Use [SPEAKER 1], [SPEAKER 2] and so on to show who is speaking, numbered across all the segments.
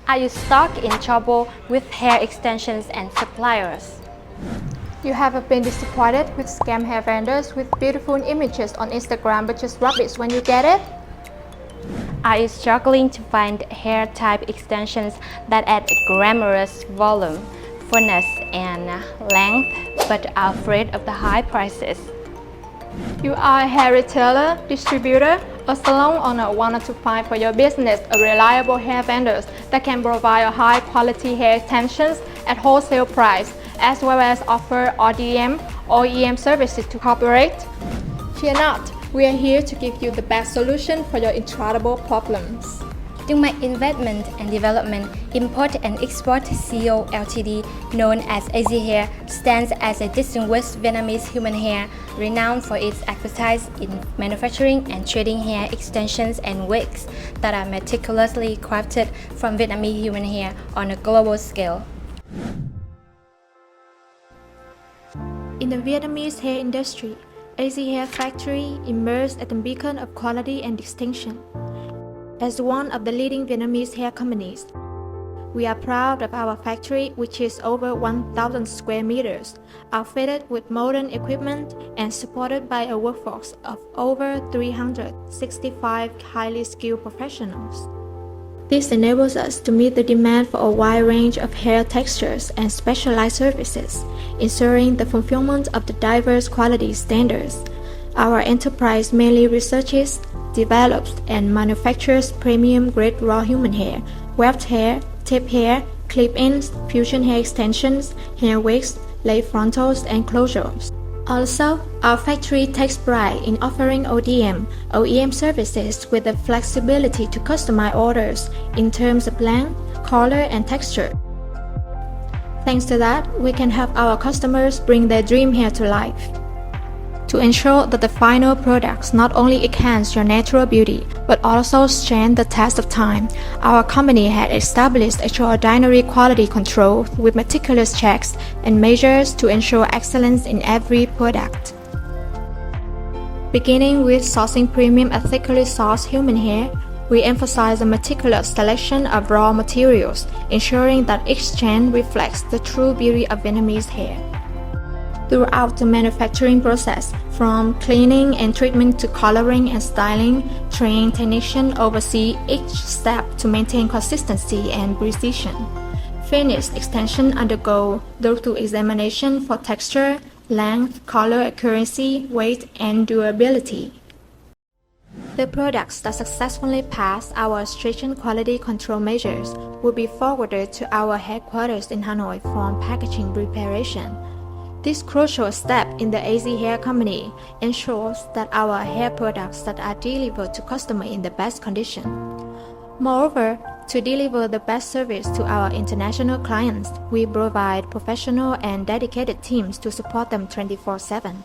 [SPEAKER 1] Are you stuck in trouble with hair extensions and suppliers?
[SPEAKER 2] You have been disappointed with scam hair vendors with beautiful images on Instagram but just rubbish when you get it?
[SPEAKER 1] Are you struggling to find hair type extensions that add glamorous volume, fullness, and length but are afraid of the high prices?
[SPEAKER 2] You are a hair retailer, distributor, or salon owner wanting to find for your business a reliable hair vendors that can provide a high quality hair extensions at wholesale price, as well as offer RDM or EM services to corporate? Fear not, we are here to give you the best solution for your intractable problems.
[SPEAKER 1] Dungmai Investment and Development Import and Export Co. Ltd, known as Azhair, stands as a distinguished Vietnamese human hair, renowned for its expertise in manufacturing and trading hair extensions and wigs that are meticulously crafted from Vietnamese human hair on a global scale.
[SPEAKER 2] In the Vietnamese hair industry, Azhair factory emerged as a beacon of quality and distinction. As one of the leading Vietnamese hair companies, we are proud of our factory, which is over 1,000 square meters, outfitted with modern equipment and supported by a workforce of over 365 highly skilled professionals. This enables us to meet the demand for a wide range of hair textures and specialized services, ensuring the fulfillment of the diverse quality standards. Our enterprise mainly researches, develops, and manufactures premium-grade raw human hair, weft hair, tip hair, clip-ins, fusion hair extensions, hair wigs, lace frontals, and closures. Also, our factory takes pride in offering ODM, OEM services with the flexibility to customize orders in terms of length, color, and texture. Thanks to that, we can help our customers bring their dream hair to life. To ensure that the final products not only enhance your natural beauty, but also stand the test of time, our company had established extraordinary quality control with meticulous checks and measures to ensure excellence in every product. Beginning with sourcing premium ethically sourced human hair, we emphasize a meticulous selection of raw materials, ensuring that each strand reflects the true beauty of Vietnamese hair. Throughout the manufacturing process, from cleaning and treatment to coloring and styling, trained technicians oversee each step to maintain consistency and precision. Finished extensions undergo thorough examination for texture, length, color accuracy, weight, and durability. The products that successfully pass our stringent quality control measures will be forwarded to our headquarters in Hanoi for packaging preparation. This crucial step in the Azhair company ensures that our hair products that are delivered to customers in the best condition. Moreover, to deliver the best service to our international clients, we provide professional and dedicated teams to support them 24/7.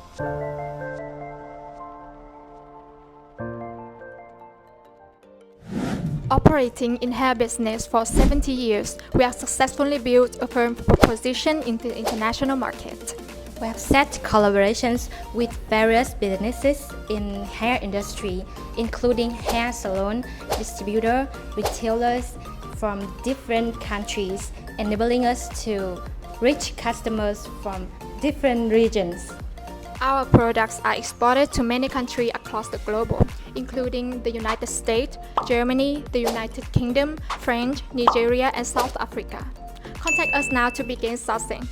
[SPEAKER 2] Operating in hair business for 70 years, we have successfully built a firm position in the international market.
[SPEAKER 1] We have set collaborations with various businesses in hair industry, including hair salon, distributor, retailers from different countries, enabling us to reach customers from different regions.
[SPEAKER 2] Our products are exported to many countries across the globe, including the United States, Germany, the United Kingdom, France, Nigeria, and South Africa. Contact us now to begin sourcing.